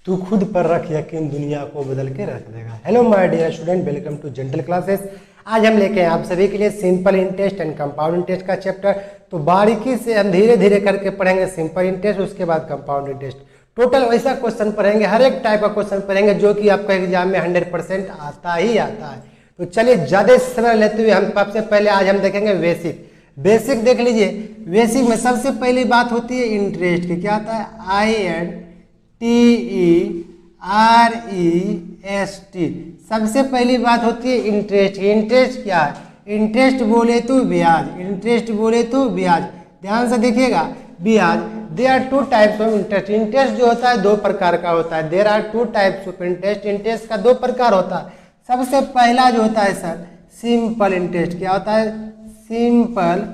तू खुद पर रख यकीन, दुनिया को बदल के रख देगा। Hello my dear student, welcome to gentle classes. आज हम लेके हैं आप सभी के लिए simple interest and compound interest का चैप्टर। तो बारीकी से हम धीरे धीरे करके पढ़ेंगे सिंपल इंटरेस्ट, उसके बाद कंपाउंड इंटरेस्ट। टोटल वैसा क्वेश्चन पढ़ेंगे, हर एक टाइप का क्वेश्चन पढ़ेंगे जो कि आपका एग्जाम में 100% आता ही आता है। तो चलिए ज़्यादा समय लेते हुए हम सबसे पहले आज हम देखेंगे बेसिक देख लीजिए। बेसिक में सबसे पहली बात होती है इंटरेस्ट की। क्या आता है? INTEREST। सबसे पहली बात होती है इंटरेस्ट। इंटरेस्ट क्या है? इंटरेस्ट बोले तो ब्याज, इंटरेस्ट बोले तो ब्याज। ध्यान से देखिएगा, ब्याज। There are two types of interest. Interest जो होता है दो प्रकार का होता है। There are two types of interest. Interest का दो प्रकार होता है। सबसे पहला जो होता है सर सिंपल इंटरेस्ट। क्या होता है? Simple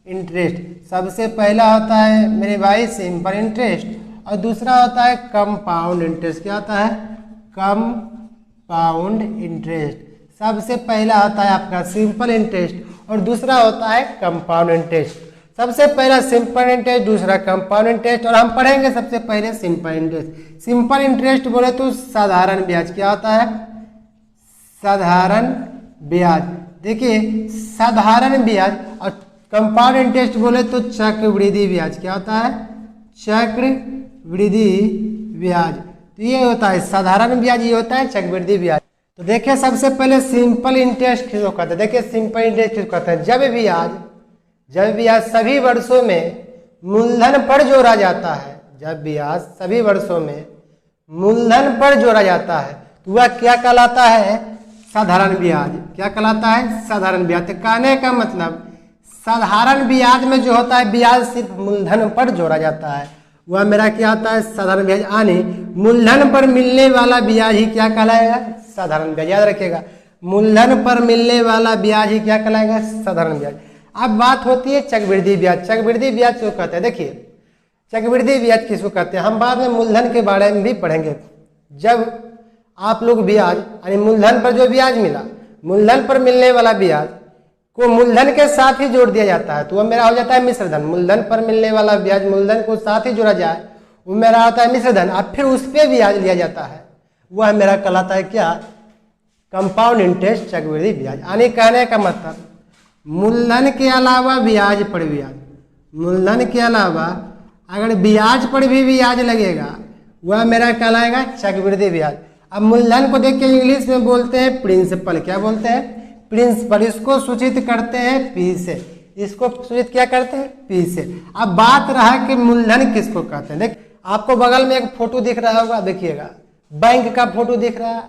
interest. सबसे पहला होता है मेरे भाई सिंपल इंटरेस्ट, और दूसरा होता है कंपाउंड इंटरेस्ट। क्या होता है? Compound interest. सबसे पहला होता है आपका सिंपल इंटरेस्ट और दूसरा होता है कंपाउंड इंटरेस्ट। सबसे पहला सिंपल इंटरेस्ट, दूसरा कंपाउंड इंटरेस्ट। और हम पढ़ेंगे सबसे पहले सिंपल इंटरेस्ट। सिंपल इंटरेस्ट बोले तो साधारण ब्याज। क्या होता है? साधारण ब्याज। देखिए साधारण ब्याज। और कंपाउंड इंटरेस्ट बोले तो चक्रवृद्धि ब्याज। क्या होता है? चक्रवृद्धि ब्याज। तो ये होता है साधारण ब्याज, ये होता है चक्रवृद्धि ब्याज। तो देखिए सबसे पहले सिंपल इंटरेस्ट किसको कहते हैं? देखिए सिंपल इंटरेस्ट किसको कहते हैं? जब ब्याज सभी वर्षों में मूलधन पर जोड़ा जाता है। जब ब्याज सभी वर्षों में मूलधन पर जोड़ा जाता है तो वह क्या कहलाता है? साधारण ब्याज। क्या कहलाता है? साधारण ब्याज। तो कहने का मतलब साधारण ब्याज में जो होता है ब्याज सिर्फ मूलधन पर जोड़ा जाता है, वह मेरा क्या होता है? साधारण ब्याज। यानी मूलधन पर मिलने वाला ब्याज ही क्या कहलाएगा? साधारण ब्याज। याद रखिएगा, मूलधन पर मिलने वाला ब्याज ही क्या कहलाएगा? साधारण ब्याज। अब बात होती है चक्रवृद्धि ब्याज। चक्रवृद्धि ब्याज क्यों कहते हैं? देखिए चक्रवृद्धि ब्याज किसको कहते हैं हम बाद में मूलधन के बारे में भी पढ़ेंगे। जब आप लोग ब्याज यानी मूलधन पर जो ब्याज मिला, मूलधन पर मिलने वाला ब्याज को मूलधन के साथ ही जोड़ दिया जाता है तो वह मेरा हो जाता है मिश्रधन। मूलधन पर मिलने वाला ब्याज मूलधन को साथ ही जोड़ा जाए वो मेरा होता है मिश्रधन। अब फिर उस पर ब्याज लिया जाता है, वह मेरा कहलाता है क्या? कंपाउंड इंटरेस्ट, चक्रवृद्धि ब्याज। यानी कहने का मतलब मूलधन के अलावा ब्याज पर ब्याज, मूलधन के अलावा अगर ब्याज पर भी ब्याज लगेगा वह मेरा कहलाएगा चक्रवृद्धि ब्याज। अब मूलधन को देखिए इंग्लिश में बोलते हैं प्रिंसिपल। क्या बोलते हैं? प्रिंसिपल। इसको सूचित करते हैं पी से। इसको सूचित क्या करते हैं? पी से। अब बात रहा कि मूलधन किसको कहते हैं। देख आपको बगल में एक फोटो दिख रहा होगा, देखिएगा बैंक का फोटो दिख रहा है,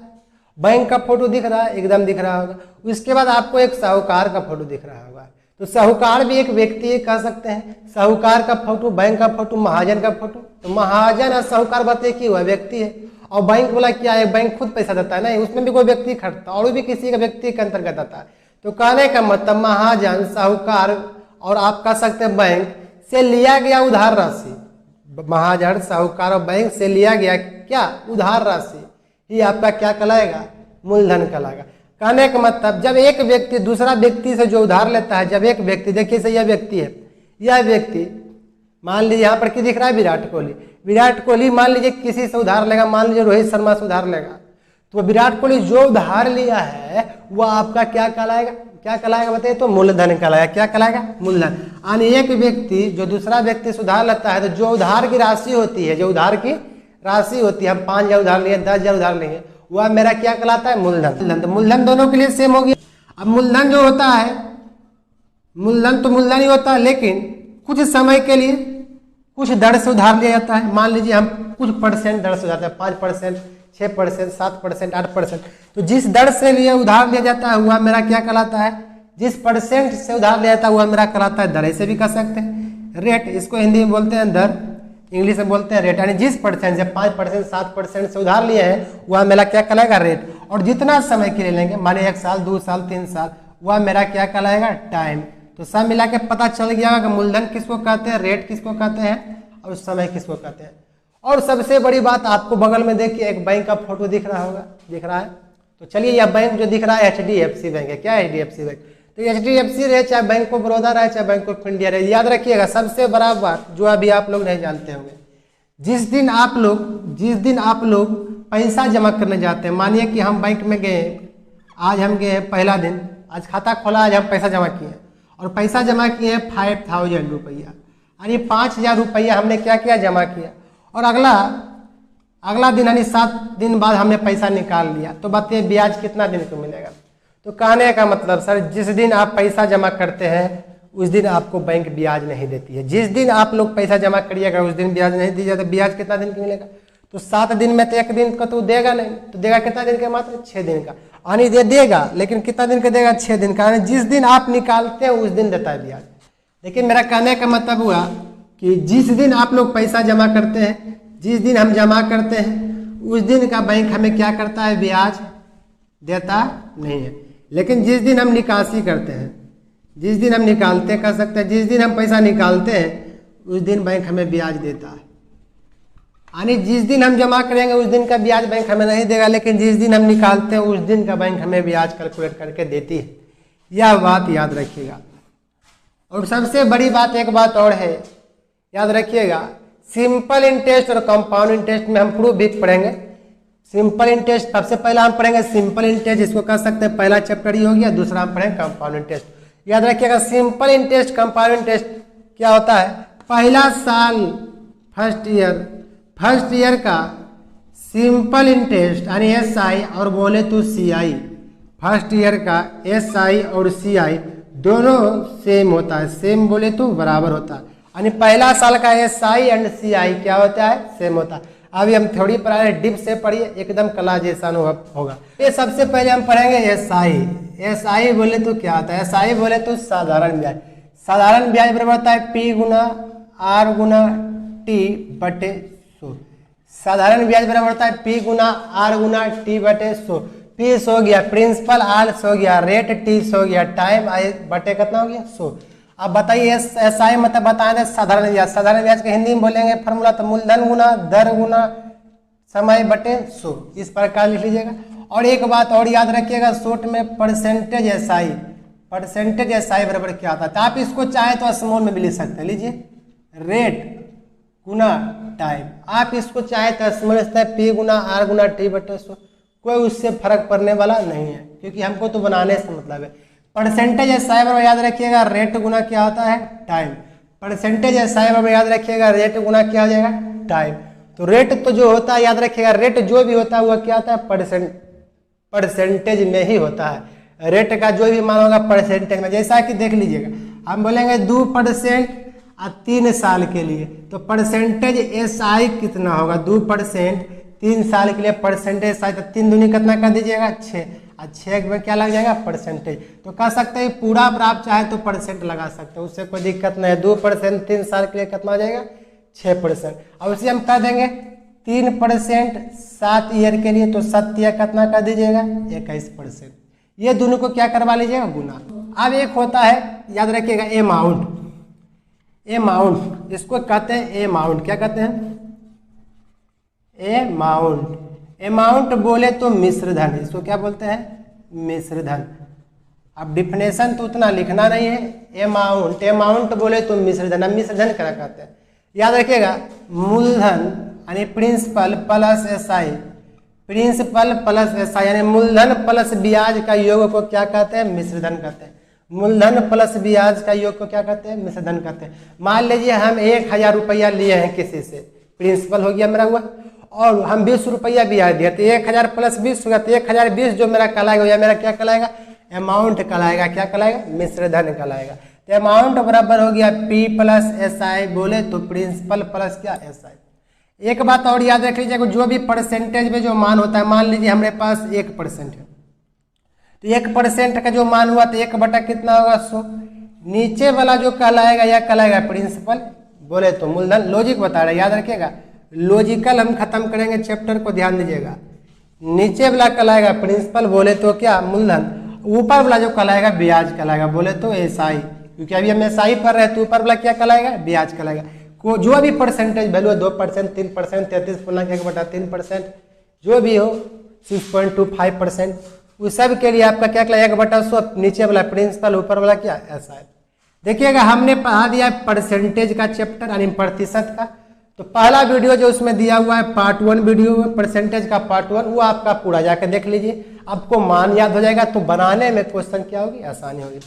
बैंक का फोटो दिख रहा है, एकदम दिख रहा होगा। उसके बाद आपको एक साहूकार का फोटो दिख रहा होगा। तो साहूकार भी एक व्यक्ति कह सकते हैं। साहूकार का फोटो, बैंक का फोटो, महाजन का फोटो। तो महाजन और साहूकार बताइए कि वह व्यक्ति है, और बैंक वाला क्या है? बैंक खुद पैसा देता है, नहीं उसमें भी कोई व्यक्ति खटता और भी किसी का व्यक्ति के अंतर्गत आता है। तो कहने का मतलब महाजन, साहूकार और आप कह सकते हैं बैंक से लिया गया उधार राशि, महाजन, साहूकार और बैंक से लिया गया क्या? उधार राशि ही आपका क्या कहलाएगा? मूलधन कहलाएगा। कहने का मतलब जब एक व्यक्ति दूसरा व्यक्ति से जो उधार लेता है, जब एक व्यक्ति, देखिए से यह व्यक्ति है, यह व्यक्ति मान लीजिए यहाँ पर क्या दिख रहा है? विराट कोहली। विराट कोहली मान लीजिए किसी से उधार लेगा, मान लीजिए रोहित शर्मा से उधार लेगा, तो विराट कोहली जो उधार लिया है वह आपका क्या कहलाएगा? क्या कहलाएगा बताइए? तो मूलधन कहलाएगा। क्या कहलाएगा? मूलधन। यानी एक व्यक्ति जो दूसरा व्यक्ति से उधार लेता है तो जो उधार की राशि होती है, जो उधार की राशि होती है, हम 5,000 उधार लिए, 10,000 उधार लेंगे, वह मेरा क्या कहलाता है? मूलधन। तो मूलधन दोनों के लिए सेम हो गया। अब मूलधन जो होता है, मूलधन तो मूलधन ही होता है, लेकिन कुछ समय के लिए कुछ दर से उधार लिया जाता है। मान लीजिए हम कुछ परसेंट दर से जाता है, 5%, 6%, 7%, 8%। तो जिस दर से लिए उधार लिया जाता है वह मेरा क्या कहलाता है? जिस परसेंट से उधार लिया जाता है वह मेरा कहलाता है दर। ऐसे भी कह सकते हैं रेट। इसको हिंदी में बोलते हैं दर, इंग्लिश में बोलते हैं रेट। यानी जिस परसेंट से 5%, 7% से उधार लिए हैं वह मेरा क्या कहलाएगा? रेट। और जितना समय के लिए लेंगे, माने 1 साल, 2 साल, 3 साल, वह मेरा क्या कहलाएगा? टाइम। तो सब मिला के पता चल गया कि मूलधन किसको कहते हैं, रेट किसको कहते हैं और समय किसको कहते हैं। और सबसे बड़ी बात आपको बगल में देखिए एक बैंक का फोटो दिख रहा होगा, दिख रहा है। तो चलिए यह बैंक जो दिख रहा है HDFC बैंक है। क्या है? HDFC bank. तो HDFC रहे, चाहे बैंक ऑफ बड़ौदा रहे, चाहे बैंक ऑफ इंडिया रहे, याद रखिएगा सबसे बड़ा बात जो अभी आप लोग नहीं जानते होंगे, जिस दिन आप लोग पैसा जमा करने जाते हैं, मानिए कि हम बैंक में गए, आज हम गए पहला दिन, आज खाता खोला, आज हम पैसा जमा किए और पैसा जमा किए 5000 रुपया, यानी 5000 रुपया हमने क्या किया, जमा किया। और अगला दिन यानी 7 दिन बाद हमने पैसा निकाल लिया, तो बताइए ब्याज कितना दिन को मिलेगा। तो कहने का मतलब सर, जिस दिन आप पैसा जमा करते हैं उस दिन आपको बैंक ब्याज नहीं देती है। जिस दिन आप लोग पैसा जमा करिएगा उस दिन ब्याज नहीं दीजिएगा, तो ब्याज कितना दिन का मिलेगा। तो 7 दिन में तो 1 दिन का तो देगा नहीं, तो देगा कितना दिन का, मात्र 6 दिन का। यानी देगा, लेकिन कितना दिन का देगा, 6 दिन का। जिस दिन आप निकालते हैं उस दिन देता है ब्याज। लेकिन मेरा कहने का मतलब हुआ कि जिस दिन आप लोग पैसा जमा करते हैं, जिस दिन हम जमा करते हैं उस दिन का बैंक हमें क्या करता है, ब्याज देता नहीं है। लेकिन जिस दिन हम निकासी करते हैं, जिस दिन हम निकालते कर सकते हैं, जिस दिन हम पैसा निकालते हैं उस दिन बैंक हमें ब्याज देता है। यानी जिस दिन हम जमा करेंगे उस दिन का ब्याज बैंक हमें नहीं देगा, लेकिन जिस दिन हम निकालते हैं उस दिन का बैंक हमें ब्याज कैलकुलेट करके देती है। यह बात याद रखिएगा। और सबसे बड़ी बात एक बात और है, याद रखिएगा, सिंपल इंटरेस्ट और कंपाउंड इंटरेस्ट में हम प्रूफ भी पढ़ेंगे। सिंपल इंटरेस्ट सबसे पहला हम पढ़ेंगे सिंपल इंटरेस्ट, जिसको कह सकते हैं पहला चैप्टर ही हो गया। दूसरा हम पढ़ेंगे कंपाउंड इंटरेस्ट। याद रखिएगा, सिंपल इंटरेस्ट कंपाउंड इंटरेस्ट क्या होता है, पहला साल फर्स्ट ईयर का सिंपल इंटरेस्ट यानी SI और बोले तो CI, फर्स्ट ईयर का SI और CI दोनों सेम होता है, सेम बोले तो बराबर होता है। यानी पहला साल का SI एंड CI क्या होता है, सेम होता है। अभी हम थोड़ी पढ़ा रहे, डिप से पढ़िए, एकदम कला जैसा अनुभव होगा। ये सबसे पहले हम पढ़ेंगे SI बोले तो क्या होता है, SI बोले तो साधारण ब्याज। साधारण ब्याज बराबर होता है P गुना R गुना T बटे 100। साधारण ब्याज बराबर होता है P गुना R गुना T बटे 100। P 100 गया प्रिंसिपल, R 100 गया रेट, T 100 गया टाइम, I बटे कितना हो गया 100। अब बताइए SI मतलब बताए थे साधारण ब्याज। साधारण ब्याज के हिंदी में बोलेंगे फॉर्मूला, तो मूलधन गुना दर गुना समय बटे 100, इस प्रकार लिख लीजिएगा। और एक बात और याद रखिएगा, शॉर्ट में परसेंटेज SI बराबर क्या आता है, तो आप इसको चाहे तो स्मॉल में भी लिख सकते हैं। लीजिए रेट गुना टाइम, आप इसको चाहे तो स्मॉल लिखते हैं P गुना R गुना T बटे 100, कोई उससे फर्क पड़ने वाला नहीं है, क्योंकि हमको तो बनाने से मतलब है। परसेंटेज SI बराबर याद रखिएगा रेट गुना क्या होता है, टाइम। परसेंटेज SI बराबर याद रखिएगा रेट गुना क्या हो जाएगा, टाइम। तो रेट तो जो होता है याद रखिएगा, रेट जो भी होता है वह क्या होता है, परसेंटेज में ही होता है। रेट का जो भी मान होगा परसेंटेज में, जैसा कि देख लीजिएगा, हम बोलेंगे 2% 3 साल के लिए, तो परसेंटेज SI कितना होगा, 2% 3 साल के लिए परसेंटेज SI, तो 3 दूनी कितना कर दीजिएगा 6, और 6 में क्या लग जाएगा परसेंटेज। तो कह सकते हैं पूरा पर आप चाहे तो परसेंट लगा सकते हैं, उससे कोई दिक्कत नहीं है। 2% 3 साल के लिए कितना हो जाएगा 6%। अब उसे हम कर देंगे 3% 7 ईयर के लिए, तो 7 ईयर कितना कर दीजिएगा 21%। ये दोनों को क्या करवा लीजिएगा, गुना। अब एक होता है याद रखिएगा अमाउंट, इसको कहते हैं अमाउंट। क्या कहते हैं, अमाउंट बोले तो मिश्र धन, इसको क्या बोलते हैं, मिश्र धन। अब डिफिनेशन तो उतना लिखना नहीं है। अमाउंट बोले तो मिश्र धन। अब मिश्र धन क्या कहते हैं, याद रखिएगा, मूलधन यानी principal plus SI, principal plus SI यानी मूलधन प्लस ब्याज का योग को क्या कहते हैं, मिश्र धन कहते हैं। मूलधन प्लस ब्याज का योग को क्या कहते हैं, मिश्र धन कहते हैं। मान लीजिए हम 1000 रुपया लिए हैं किसी से, प्रिंसिपल हो गया मेरा हुआ, और हम 20 रुपया ब्याज दिया, तो 1000 प्लस 20 होगा, तो 1020 जो मेरा कहलाएगा या मेरा क्या कहलाएगा, अमाउंट कहलाएगा। क्या कहलाएगा, मिश्र धन कहलाएगा। तो अमाउंट बराबर हो गया P प्लस SI, बोले तो प्रिंसिपल प्लस क्या SI। एक बात और याद रख लीजिएगा, जो भी परसेंटेज में जो मान होता है, मान लीजिए हमारे पास 1% है, तो 1% का जो मान हुआ तो 1 बटा कितना होगा 100। नीचे वाला जो कहलाएगा यह कहलाएगा प्रिंसिपल, बोले तो मूलधन। लॉजिक बता रहे, याद रखिएगा, लॉजिकल हम खत्म करेंगे चैप्टर को, ध्यान दीजिएगा। नीचे वाला कहलाएगा प्रिंसिपल, बोले तो क्या मूलधन। ऊपर वाला जो कहलाएगा ब्याज कहलाएगा, बोले तो SI, क्योंकि अभी हम SI पर रहे तो ऊपर वाला क्या कहलाएगा, ब्याज कहलाएगा। को जो भी परसेंटेज वैल्यू है, 2%, 3%, 33.1/3%, जो भी हो 6.25%, उस सब के लिए आपका क्या कहलाएगा 1/100, नीचे वाला प्रिंसिपल, ऊपर वाला क्या SI। देखिएगा हमने पढ़ा दिया परसेंटेज का चैप्टर यानी प्रतिशत का, तो पहला वीडियो जो उसमें दिया हुआ है पार्ट 1 वीडियो में परसेंटेज का पार्ट 1, वो आपका पूरा जाकर देख लीजिए, आपको मान याद हो जाएगा, तो बनाने में क्वेश्चन क्या होगी, आसानी होगी।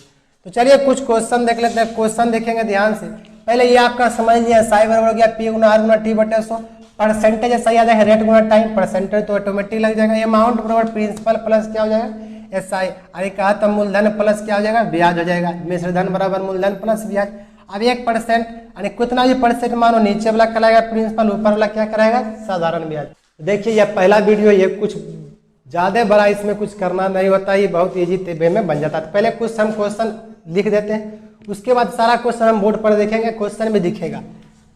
तो चलिए कुछ क्वेश्चन देख लेते हैं। क्वेश्चन देखेंगे ध्यान से। पहले ये आपका समझ लिया, साई बराबर हो गया पी गुना आर गुना टी बटे 100, परसेंटेज ऐसा याद है रेट गुना टाइम, परसेंटेज तो ऑटोमेटिक लग जाएगा। अमाउंट बराबर प्रिंसिपल प्लस क्या हो जाएगा, एस आई। अरे कहा तो मूलधन प्लस क्या हो जाएगा, ब्याज हो जाएगा। मिश्र धन बराबर मूलधन प्लस ब्याज। अब 1% यानी कितना भी परसेंट मानो, नीचे वाला कराएगा प्रिंसिपल, ऊपर वाला क्या कराएगा, साधारण ब्याज। देखिए यह पहला वीडियो, ये कुछ ज्यादा बड़ा इसमें कुछ करना नहीं होता, ये बहुत इजी वे में बन जाता है। पहले कुछ हम क्वेश्चन लिख देते हैं, उसके बाद सारा क्वेश्चन हम बोर्ड पर देखेंगे, क्वेश्चन भी दिखेगा।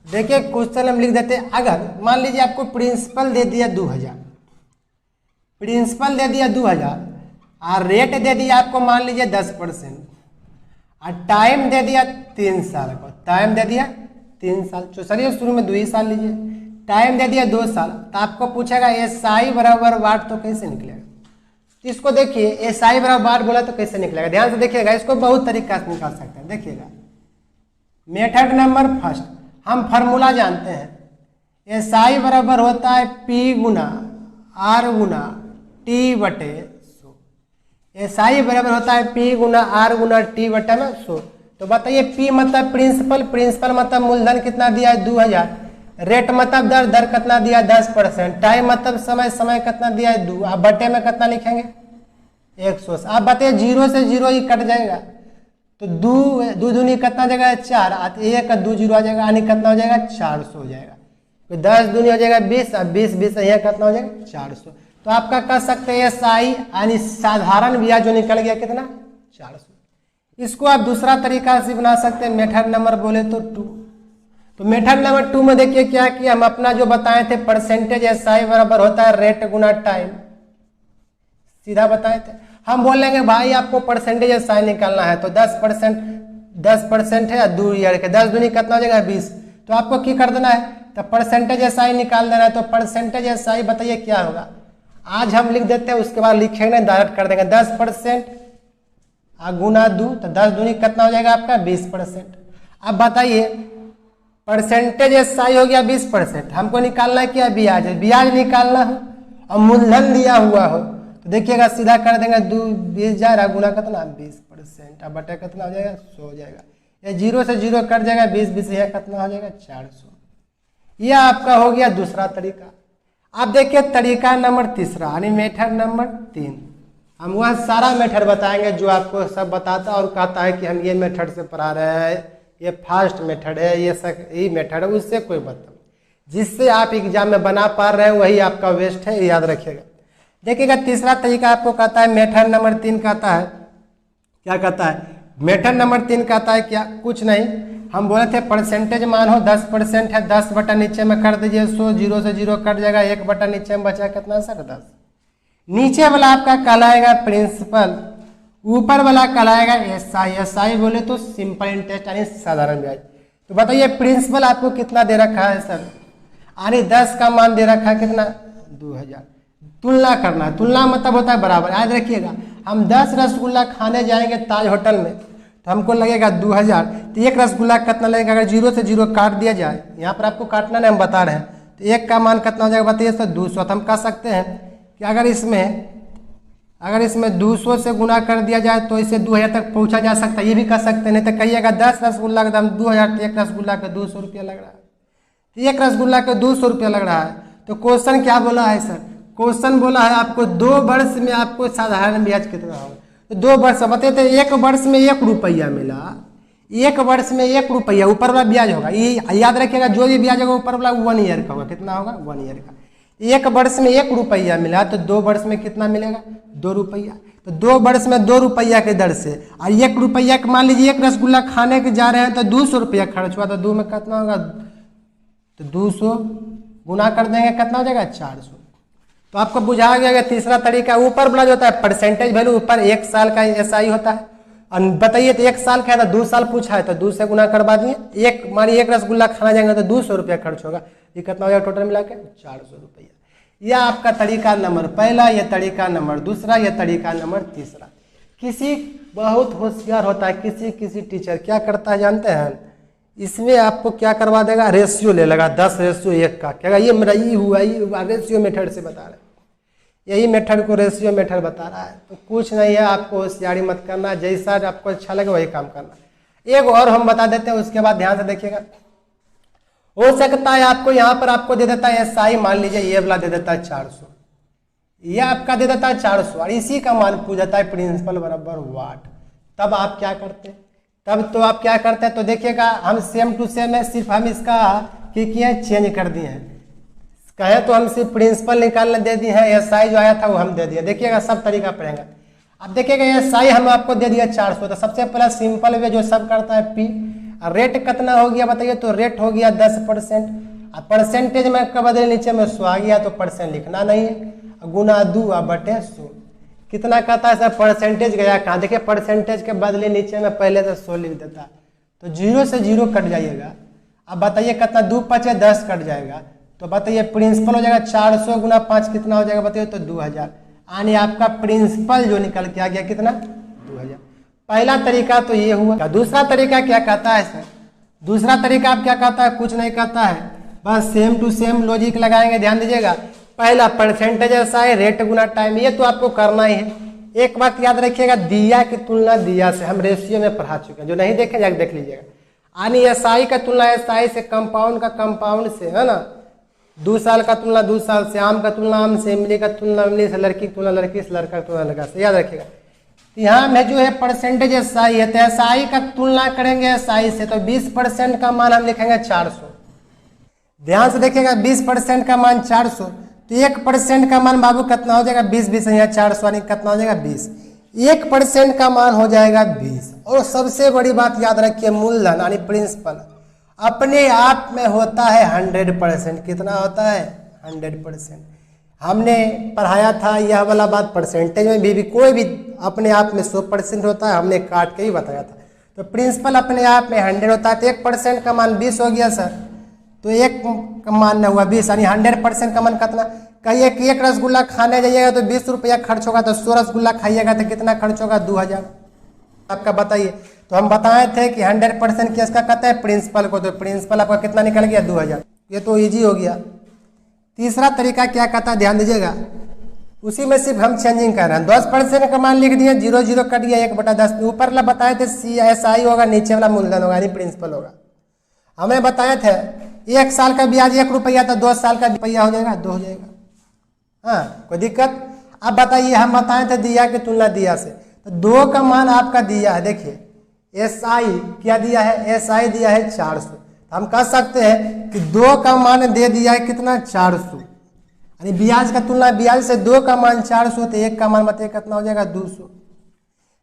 देखिए क्वेश्चन हम लिख देते हैं। अगर मान लीजिए आपको प्रिंसिपल दे दिया 2000, प्रिंसिपल दे दिया 2000 और रेट दे दिया आपको मान लीजिए 10%, और टाइम दे दिया 3 साल को, टाइम दे दिया 3 साल। चलिए शुरू में 2 ही साल लीजिए, टाइम दे दिया 2 साल, तो आपको पूछेगा एस आई बराबर वाट, तो कैसे निकलेगा। इसको देखिए एस आई बराबर वाट बोला तो कैसे निकलेगा, ध्यान से देखिएगा। इसको बहुत तरीका से निकाल सकते हैं। देखिएगा मेथड नंबर फर्स्ट, हम फार्मूला जानते हैं, एस आई बराबर होता है पी गुना आर गुना टी बटे 100। एस आई बराबर होता है पी गुना आर गुना टी बटे में 100। तो बताइए पी मतलब प्रिंसिपल, प्रिंसिपल मतलब मूलधन कितना दिया है 2000, रेट मतलब दर, दर कितना दिया 10%, टाइम मतलब समय, समय कितना दिया है 2, आप बटे में कितना लिखेंगे 100। आप बताइए 0 से 0 ही कट जाएगा, तो 2 दूनी कितना जगह 4, 1 का 2 0 आ जाएगा, यानी कितना हो जाएगा 400 हो जाएगा। तो 10 दूनी हो जाएगा 20, और 20 20 यहाँ कितना हो जाएगा 400। तो आपका कह सकते हैं एस आई यानी साधारण ब्याज जो निकल गया कितना 400। इसको आप दूसरा तरीका से बना सकते हैं, मेथड नंबर बोले तो 2। तो मेथड नंबर 2 में देखिए क्या किया, हम अपना जो बताए थे परसेंटेज एस आई बराबर होता है रेट गुना टाइम, सीधा बताए थे। हम बोलेंगे भाई आपको परसेंटेज एस आई निकालना है, तो 10% है 2 ईयर के, 10 दूनी कितना हो जाएगा 20। तो आपको क्या कर देना है, तो परसेंटेज एस आई निकाल देना है। तो परसेंटेज एस आई बताइए क्या होगा, आज हम लिख देते हैं, उसके बाद लिखेंगे डायरेक्ट कर देंगे 10% गुना 2, तो 10 दूनी कितना हो जाएगा आपका 20%। अब बताइए परसेंटेज एस आई हो गया 20%, हमको निकालना है क्या, ब्याज, ब्याज निकालना हो और मूलधन दिया हुआ हो, तो देखिएगा सीधा कर देंगे 20,000 गुना कितना 20%, अब बटे कितना हो जाएगा 100 हो जाएगा। ये 0 से 0 कट जाएगा, 20 20 यह कितना हो जाएगा 400। यह आपका हो गया दूसरा तरीका। अब देखिए तरीका नंबर तीसरा यानी मेथड नंबर 3, हम वह सारा मेथड बताएंगे जो आपको सब बताता और कहता है कि हम ये मेथड से पढ़ा रहे हैं, ये फास्ट मेथड है, ये मेथड है, उससे कोई मतलब, जिससे आप एग्जाम में बना पा रहे हैं वही आपका वेस्ट है, याद रखिएगा। देखिएगा तीसरा तरीका आपको कहता है मेथड नंबर 3 कहता है, क्या कहता है मेथड नंबर 3 कहता है क्या, कुछ नहीं, हम बोले थे परसेंटेज मान हो 10% है, 10 बटा नीचे में कर दीजिए 100, 0 से 0 कट जाएगा, 1 बटा नीचे में बचा कितना सर 10। नीचे वाला आपका कहलाएगा प्रिंसिपल, ऊपर वाला कहलाएगा एस आई। एस आई बोले तो सिंपल इंटरेस्ट यानी साधारण ब्याज। तो बताइए प्रिंसिपल आपको कितना दे रखा है सर, यानी 10 का मान दे रखा है कितना 2000। तुलना करना है, तुलना मतलब होता है बराबर। याद रखिएगा हम 10 रसगुल्ला खाने जाएंगे ताज होटल में, तो हमको लगेगा 2000, तो एक रसगुल्ला कितना लगेगा, अगर 0 से 0 काट दिया जाए, यहाँ पर आपको काटना नहीं हम बता रहे हैं, तो एक का मान कितना हो जाएगा बताइए सर 200। तो हम कह सकते हैं कि अगर इसमें 200 से गुना कर दिया जाए तो इसे 2000 तक पहुंचा जा सकता है, ये भी कह सकते हैं। नहीं तो कहिएगा 10 रसगुल्ला का दाम 2000, तो एक रसगुल्ला का 200 रुपया लग रहा है, तो एक रसगुल्ला का 200 रुपया लग रहा है। तो क्वेश्चन क्या बोला है सर, क्वेश्चन बोला है आपको 2 वर्ष में आपको साधारण ब्याज कितना होगा। तो 2 वर्ष बताते थे, 1 वर्ष में 1 रुपया मिला, 1 वर्ष में 1 रुपया ऊपर वाला ब्याज होगा। ये याद रखिएगा, जो भी ब्याज होगा ऊपर वाला 1 ईयर का होगा, कितना होगा 1 ईयर का। 1 वर्ष में 1 रुपया मिला, तो 2 वर्ष में कितना मिलेगा 2 रुपया। तो 2 वर्ष में 2 रुपया के दर से, और 1 रुपया के मान लीजिए 1 रसगुल्ला खाने के जा रहे हैं तो 200 रुपया खर्च हुआ, तो 2 में कितना होगा, तो 200 गुना कर देंगे कितना हो जाएगा 400। तो आपको बुझा गया तीसरा तरीका। ऊपर वाला जो होता है परसेंटेज वैल्यू, ऊपर 1 साल का एसआई होता है, और बताइए तो 1 साल का है तो 2 साल पूछा है तो 2 से गुना करवा दिए। मानिए 1 रसगुल्ला खाना जाएंगे तो 200 रुपया खर्च होगा, ये कितना हो जाएगा टोटल मिला के 400 रुपया। यह आपका तरीका नंबर पहला, यह तरीका नंबर दूसरा, यह तरीका नंबर तीसरा। किसी बहुत होशियार होता है, किसी टीचर क्या करता है जानते हैं, इसमें आपको क्या करवा देगा, रेशियो ले लगा 10:1 का, क्या ये मेरा ये हुआ रेशियो मेथड से बता रहा है, यही मेथड को रेशियो मेथड बता रहा है। तो कुछ नहीं है, आपको होशियारी मत करना, जैसा आपको अच्छा लगे वही काम करना। एक और हम बता देते हैं, उसके बाद ध्यान से देखिएगा। हो सकता है आपको यहाँ पर आपको दे देता है SI, मान लीजिए ये वाला दे देता है 400, ये आपका दे देता है 400 और इसी का मान पूछ जाता है प्रिंसिपल बराबर वाट। तब आप क्या करते हैं, तो देखिएगा हम सेम टू सेम है, सिर्फ हम इसका किए चेंज कर दिए हैं। कहे तो हम सिर्फ प्रिंसिपल निकालने दे दिए हैं, SI जो आया था वो हम दे दिए। देखिएगा सब तरीका पड़ेगा। अब देखिएगा SI हम आपको दे दिया 400, तो सबसे पहला सिंपल वे जो सब करता है P, रेट कितना हो गया बताइए, तो रेट हो गया 10%। अब परसेंटेज में कब बदले, नीचे में 100 आ गया तो परसेंट लिखना नहीं है, गुना 2/100 कितना कहता है सर, परसेंटेज गया कहाँ, देखिए परसेंटेज के बदले नीचे में पहले तो 100 लिख देता, तो 0 से 0 कट जाइएगा। अब बताइए कितना, 2 5 10 कट जाएगा, तो बताइए प्रिंसिपल हो जाएगा 400 गुना 5 कितना हो जाएगा बताइए, तो 2000, यानी आपका प्रिंसिपल जो निकल के आ गया कितना, 2000। पहला तरीका तो ये हुआ। दूसरा तरीका क्या कहता है सर, दूसरा तरीका आप क्या कहता है, कुछ नहीं कहता है, बस सेम टू सेम लॉजिक लगाएंगे। ध्यान दीजिएगा, पहला परसेंटेज SI, रेट गुना टाइम, ये तो आपको करना ही है। एक बात याद रखिएगा, दिया की तुलना दिया से हम रेशियो में पढ़ा चुके हैं, जो नहीं देखे जाके देख लीजिएगा। यानी SI का तुलना SI से, कंपाउंड का कंपाउंड से, है ना, 2 साल का तुलना 2 साल से, आम का तुलना आम से, इमली का तुलना इमली से, लड़की की तुलना लड़की से, लड़का की तुलना लड़का से, याद रखिएगा। यहाँ में जो है परसेंटेज SI है, तो SI का तुलना करेंगे SI से, तो 20% का मान हम लिखेंगे 400। ध्यान से देखिएगा, 20% का मान 400, तो 1% का मान बाबू कितना हो जाएगा, 20 यहाँ 400 यानी कितना हो जाएगा 20, 1% का मान हो जाएगा 20। और सबसे बड़ी बात याद रखिए, मूलधन यानी प्रिंसिपल अपने आप में होता है 100%। कितना होता है, 100%। हमने पढ़ाया था यह वाला बात, परसेंटेज में भी कोई भी अपने आप में 100% होता है, हमने काट के ही बताया था। तो प्रिंसिपल अपने आप में 100 होता है, तो 1% का मान 20 हो गया सर, तो 1 का मान न हुआ 20, यानी 100% का मान कितना, कहिए कि 1 रसगुल्ला खाने जाइएगा तो 20 रुपया खर्च होगा, तो 100 रसगुल्ला खाइएगा तो कितना खर्च होगा, 2000 आपका बताइए। तो हम बताए थे कि 100% किसका कहता है, प्रिंसिपल को, तो प्रिंसिपल आपका कितना निकल गया, 2000। ये तो इजी हो गया। तीसरा तरीका क्या कहता है, ध्यान दीजिएगा, उसी में सिर्फ हम चेंजिंग कर रहे हैं। 10% का मान लिख दिए, 0 0 कट गया, 1/10। ऊपर वाला बताए थे SI होगा, नीचे वाला मूलधन होगा यानी प्रिंसिपल होगा। हमने बताए थे 1 साल का ब्याज 1 रुपया, तो 2 साल का रुपया हो जाएगा 2 हो जाएगा। हाँ, कोई दिक्कत। अब बताइए, हम बताए थे दिया की तुलना दिया से, तो 2 का मान आपका दिया है, देखिए SI क्या दिया है, SI दिया है 400, हम कह सकते हैं कि 2 का मान दे दिया है कितना, 400, यानी ब्याज का तुलना ब्याज से 2 का मान 400, तो 1 का मान बताइए कितना हो जाएगा, 200।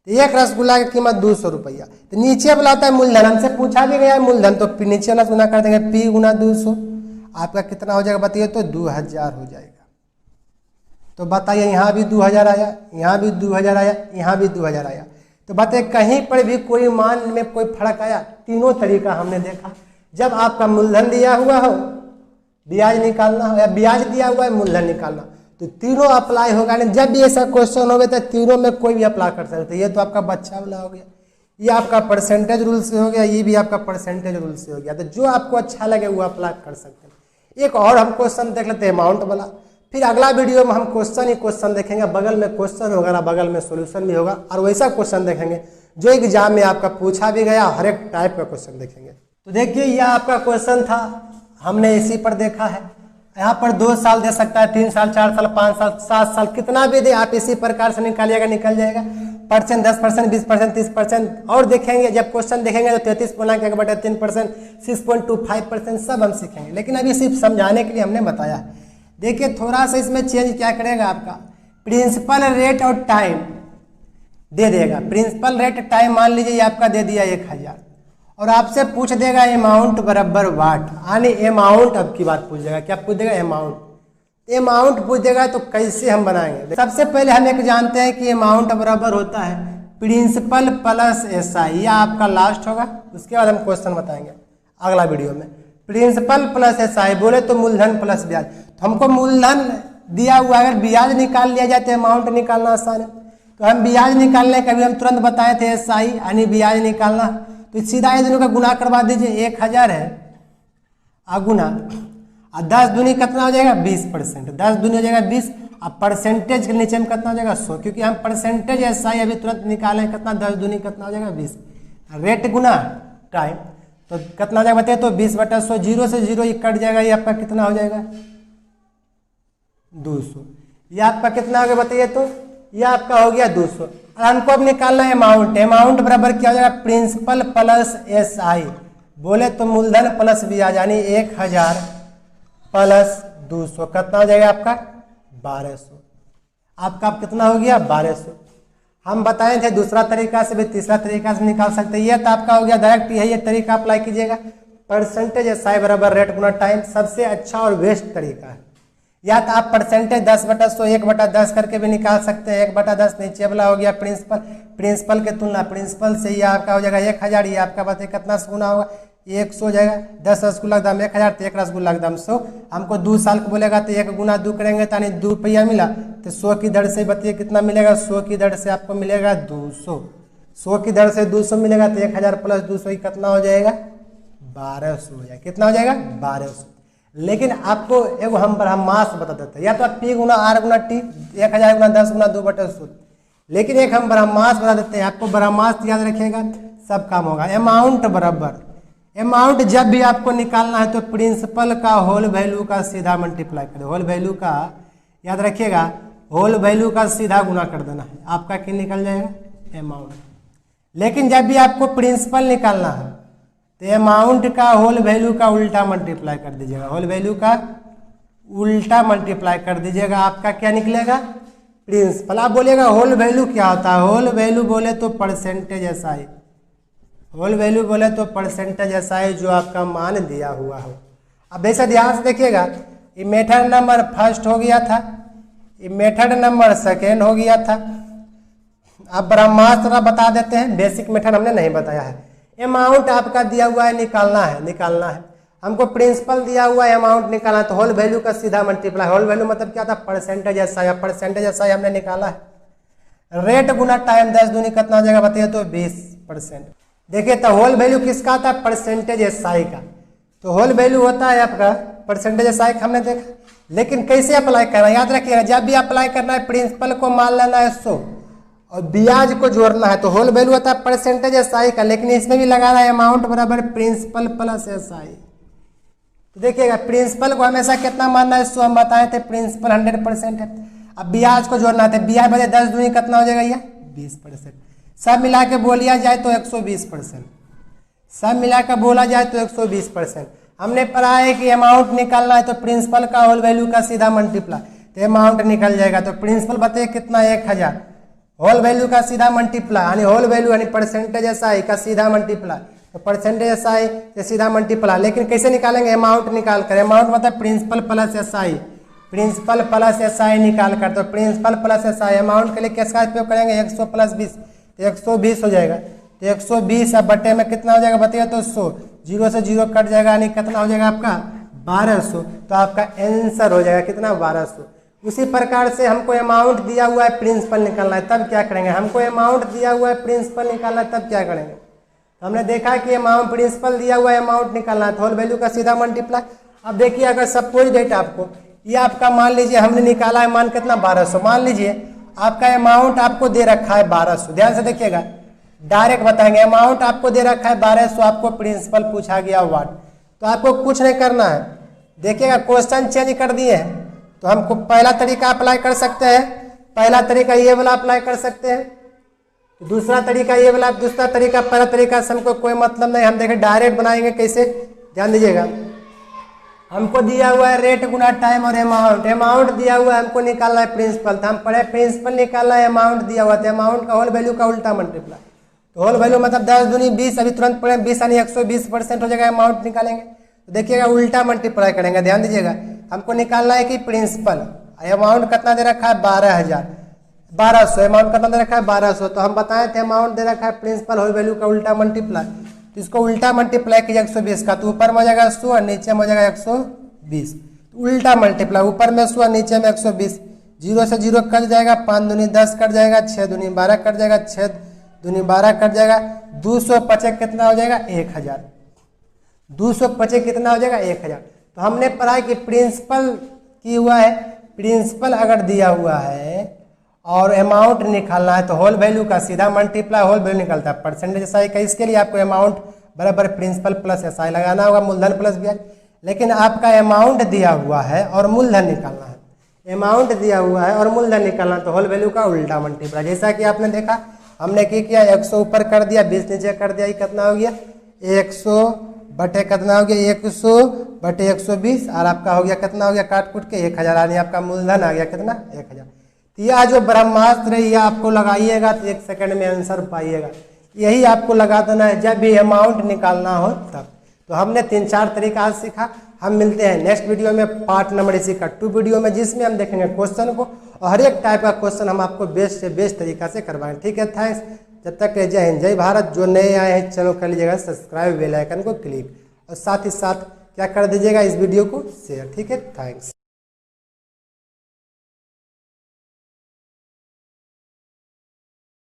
तो 1 रसगुल्ला की कीमत 200 रुपया। तो नीचे वाला होता है मूलधन, हमसे पूछा भी गया है मूलधन, तो नीचे वाला गुना कर देंगे, P गुना 200, आपका कितना हो जाएगा बताइए, तो 2000 हो जाएगा। तो बताइए, यहाँ भी 2000 आया, यहाँ भी 2000 आया, यहाँ भी 2000 आया, तो बताइए कहीं पर भी कोई मान में कोई फर्क आया। तीनों तरीका हमने देखा। जब आपका मूलधन दिया हुआ हो, ब्याज निकालना हो, या ब्याज दिया हुआ है मूलधन निकालना, तो तीनों अप्लाई होगा। नहीं, जब भी ऐसा क्वेश्चन होगा तो तीनों में कोई भी अप्लाई कर सकते हैं। ये तो आपका बच्चा वाला हो गया, ये आपका परसेंटेज रूल से हो गया, ये भी आपका परसेंटेज रूल से हो गया। तो जो आपको अच्छा लगे वो अप्लाई कर सकते हैं। एक और हम क्वेश्चन देख लेते हैं अमाउंट वाला, फिर अगला वीडियो में हम क्वेश्चन ही क्वेश्चन देखेंगे, बगल में क्वेश्चन होगा, बगल में सॉल्यूशन भी होगा, और वैसा क्वेश्चन देखेंगे जो एग्जाम में आपका पूछा भी गया, हर एक टाइप का क्वेश्चन देखेंगे। तो देखिए, यह आपका क्वेश्चन था, हमने इसी पर देखा है। यहाँ पर 2 साल दे सकता है, 3 साल, 4 साल, 5 साल, 7 साल, कितना भी दे आप इसी प्रकार से निकालिएगा, निकल जाएगा। परसेंट 10%, 20%, 30% और देखेंगे। जब क्वेश्चन देखेंगे तो 33.1/3%, 6.25% सब हम सीखेंगे, लेकिन अभी सिर्फ समझाने के लिए हमने बताया है। देखिए, थोड़ा सा इसमें चेंज क्या करेगा, आपका प्रिंसिपल रेट और टाइम दे देगा। प्रिंसिपल रेट टाइम मान लीजिए आपका दे दिया 1000, और आपसे पूछ देगा अमाउंट बराबर वाट, यानी अमाउंट अब की बात पूछ देगा। क्या पूछ देगा, अमाउंट पूछ देगा। तो कैसे हम बनाएंगे, सबसे पहले हम एक जानते हैं कि अमाउंट बराबर होता है प्रिंसिपल प्लस SI, यह आपका लास्ट होगा। उसके बाद हम क्वेश्चन बताएंगे अगला वीडियो में। प्रिंसिपल प्लस SI बोले तो मूलधन प्लस ब्याज, तो हमको मूलधन दिया हुआ, अगर ब्याज निकाल लिया जाए तो अमाउंट निकालना आसान है। तो हम ब्याज निकालने का भी हम तुरंत बताए थे, SI यानी ब्याज निकालना। तो सीधा ये दोनों का गुना करवा दीजिए, 1000 है गुना, और 10 दूनी कितना हो जाएगा 20%, 10 दूनी हो जाएगा 20, अब परसेंटेज के नीचे में कितना हो जाएगा 100, क्योंकि हम परसेंटेज SI अभी तुरंत निकाले कितना, 10 दूनी कितना हो जाएगा 20, रेट गुना टाइम, तो कितना हो जाएगा बताइए, तो 20/100, 0 से 0 ये कट जाएगा, ये आपका कितना हो जाएगा 200, ये आपका कितना हो गया बताइए, तो ये आपका हो गया 200। और हमको अब निकालना है अमाउंट, अमाउंट बराबर क्या हो जाएगा, प्रिंसिपल प्लस SI, बोले तो मूलधन प्लस ब्याज, यानी 1000 प्लस 200 कितना हो जाएगा आपका 1200, आपका कितना हो गया 1200। हम बताए थे दूसरा तरीका से भी तीसरा तरीका से निकाल सकते हैं, ये तो आपका हो गया डायरेक्ट, ये तरीका अप्लाई कीजिएगा, परसेंटेज SI बराबर रेट गुना टाइम, सबसे अच्छा और बेस्ट तरीका है। या तो आप परसेंटेज 10/100 1/10 करके भी निकाल सकते हैं, 1/10 नीचे वाला हो गया प्रिंसिपल, प्रिंसिपल के तुलना प्रिंसिपल से ये आपका हो जाएगा 1000, ये आपका बताइए कितना से गुना होगा 100 हो जाएगा, 10 रसगुल्ला का दाम 1000, तो 1 रसगुल्ला का दाम 100, हमको 2 साल को बोलेगा तो 1 गुना 2 करेंगे तो यानी 2 रुपया मिला, तो 100 की दर से बताइए कितना मिलेगा, 100 की दर से आपको मिलेगा 200, 100 की दर से 200 मिलेगा, तो 1000 प्लस 200 कितना हो जाएगा 1200 हो जाएगा, कितना हो जाएगा 1200। लेकिन आपको एक हम ब्रह्मास्त्र बता देते हैं, या तो आप P गुना R गुना T, 1000 गुना 10 गुना 2/100, लेकिन एक हम ब्रह्मास्त्र बता देते हैं, आपको ब्रह्मास्त्र याद रखिएगा सब काम होगा। अमाउंट बराबर, अमाउंट जब भी आपको निकालना है तो प्रिंसिपल का होल वैल्यू का सीधा मल्टीप्लाई कर, होल वैल्यू का याद रखिएगा, होल वैल्यू का सीधा गुना कर देना है, आपका क्या निकल जाएगा अमाउंट। लेकिन जब भी आपको प्रिंसिपल निकालना है तो अमाउंट का होल वैल्यू का उल्टा मल्टीप्लाई कर दीजिएगा, होल वैल्यू का उल्टा मल्टीप्लाई कर दीजिएगा, आपका क्या निकलेगा प्रिंसिपल। आप बोलिएगा होल वैल्यू क्या होता है, होल वैल्यू बोले तो परसेंटेज SI, होल वैल्यू बोले तो परसेंटेज SI जो आपका मान दिया हुआ हो। अब ऐसा ध्यान से देखिएगा, ये मेथड नंबर फर्स्ट हो गया था, ये मेथड नंबर सेकेंड हो गया था। अब ब्रह्मास्त्र बता देते हैं, बेसिक मेथड हमने नहीं बताया है। अमाउंट आपका दिया हुआ है, निकालना है, हमको प्रिंसिपल दिया हुआ है, अमाउंट निकालना है, तो होल वैल्यू का सीधा मल्टीप्लाई, होल वैल्यू मतलब क्या था परसेंटेज SI, परसेंटेज SI हमने निकाला है, रेट गुना टाइम 10 दूनी कितना हो जाएगा बताइए, तो 20%। देखिए तो होल वैल्यू किसका आता है परसेंटेज SI का, तो होल वैल्यू होता है आपका परसेंटेज SI का हमने देखा। लेकिन कैसे अप्लाई करना है याद रखिएगा, जब भी अप्लाई करना है प्रिंसिपल को मान लेना है 100 और ब्याज को जोड़ना है, तो होल वैल्यू होता है परसेंटेज SI का, लेकिन इसमें भी लगाना है अमाउंट बराबर प्रिंसिपल प्लस SI। तो देखिएगा प्रिंसिपल को हमेशा कितना मानना है 100, हम बताए थे प्रिंसिपल 100% है। अब ब्याज को जोड़ना है, ब्याज बजे 10 दूनी कितना हो जाएगा, ये 20%, सब मिला के बोलिया जाए तो 120%, सब मिला के बोला जाए तो 120%। हमने पढ़ा है कि अमाउंट निकालना है तो प्रिंसिपल का होल वैल्यू का सीधा मल्टीप्लाई, तो अमाउंट निकल जाएगा, तो प्रिंसिपल बताइए कितना 1000, होल वैल्यू का सीधा मल्टीप्लाई यानी होल वैल्यू यानी परसेंटेज SI का सीधा मल्टीप्लाई, तो परसेंटेज SI से सीधा मल्टीप्लाई। लेकिन कैसे निकालेंगे, अमाउंट निकाल कर, अमाउंट मतलब principal plus SI, principal plus SI निकाल कर, तो प्रिंसिपल प्लस SI अमाउंट के लिए किसका उपयोग करेंगे 100 प्लस 20, तो 120 हो जाएगा, तो 120 अब बटे में कितना हो जाएगा बताइए, तो 100, 0 से 0 कट जाएगा यानी कितना हो जाएगा आपका 1200, तो आपका आंसर हो जाएगा कितना 1200। उसी प्रकार से हमको अमाउंट दिया हुआ है प्रिंसिपल निकालना है, तब क्या करेंगे, हमको अमाउंट दिया हुआ है प्रिंसिपल निकालना है, तब क्या करेंगे, तो हमने देखा कि अमाउंट प्रिंसिपल दिया हुआ है, अमाउंट निकालना है, तो होल वैल्यू का सीधा मल्टीप्लाई। अब देखिए अगर सपोज डेट आपको ये आपका मान लीजिए हमने निकाला है मान कितना 1200, मान लीजिए आपका अमाउंट आपको दे रखा है 1200, ध्यान से देखिएगा डायरेक्ट बताएंगे, अमाउंट आपको दे रखा है 1200, आपको प्रिंसिपल पूछा गया व्हाट, तो आपको कुछ नहीं करना है। देखिएगा क्वेश्चन चेंज कर दिए हैं, तो हमको पहला तरीका अप्लाई कर सकते हैं, पहला तरीका ये वाला अप्लाई कर सकते हैं, दूसरा तरीका ये वाला, दूसरा तरीका पहला तरीका से हमको कोई मतलब नहीं, हम देखें डायरेक्ट बनाएंगे कैसे, ध्यान दीजिएगा। हमको दिया हुआ है रेट गुना टाइम और अमाउंट, अमाउंट दिया हुआ है हमको निकालना है प्रिंसिपल, तो हम पढ़े प्रिंसिपल निकालना है, अमाउंट दिया हुआ था, अमाउंट का होल वैल्यू का उल्टा मल्टीप्लाई, तो होल वैल्यू मतलब 10 दूनी 20, अभी तुरंत पढ़े 20 यानी 120% हो जाएगा, अमाउंट निकालेंगे, तो देखिएगा उल्टा मल्टीप्लाई करेंगे, ध्यान दीजिएगा। हमको निकालना है कि प्रिंसिपल अमाउंट कितना दे रखा है 1200, अमाउंट कितना दे रखा है 1200, तो हम बताए थे अमाउंट दे रखा है प्रिंसिपल होल वैल्यू का उल्टा मल्टीप्लाई, तो इसको उल्टा मल्टीप्लाई कीजिए 120 का, तो ऊपर में हो जाएगा 100 और नीचे में हो जाएगा 120, तो उल्टा मल्टीप्लाई, ऊपर में 100 नीचे में 120, 0 से 0 कट जाएगा, 5 दूनी 10 कट जाएगा, 6 दूनी 12 कट जाएगा, 6 दूनी 12 कट जाएगा, 255 कितना हो जाएगा 1000, 255 कितना हो जाएगा 1000। तो हमने पढ़ा है कि प्रिंसिपल की हुआ है, प्रिंसिपल अगर दिया हुआ है और अमाउंट निकालना है तो होल वैल्यू का सीधा मल्टीप्लाई होल वैल्यू निकलता है, परसेंटेज एसआई का। इसके लिए आपको अमाउंट बराबर प्रिंसिपल प्लस एसआई लगाना होगा, मूलधन प्लस ब्याज। लेकिन आपका अमाउंट दिया हुआ है और मूलधन निकालना है, अमाउंट दिया हुआ है और मूलधन निकालना, तो होल वैल्यू का उल्टा मल्टीप्लाई। जैसा कि आपने देखा हमने क्या किया, 100 ऊपर कर दिया, 20 नीचे कर दिया, ये कितना हो गया 100 बटे कितना हो गया 100 बटे 120, और आपका हो गया कितना हो गया काट कूट के 1000, यानी आपका मूलधन आ गया कितना 1000। तो यह जो ब्रह्मास्त्र है यह आपको लगाइएगा तो 1 सेकंड में आंसर पाइएगा। यही आपको लगा देना है जब भी अमाउंट निकालना हो तब। तो हमने 3-4 तरीका आज सीखा। हम मिलते हैं नेक्स्ट वीडियो में, पार्ट नंबर इसी का 2 वीडियो में, जिसमें हम देखेंगे क्वेश्चन को और हर एक टाइप का क्वेश्चन हम आपको बेस्ट से बेस्ट तरीका से करवाएंगे। ठीक है, थैंक्स। जब तक जय हिंद जय भारत। जो नए आए हैं चैनल कर लीजिएगा सब्सक्राइब, बेल आइकन को क्लिक, और साथ ही साथ क्या कर दीजिएगा इस वीडियो को शेयर। ठीक है, थैंक्स।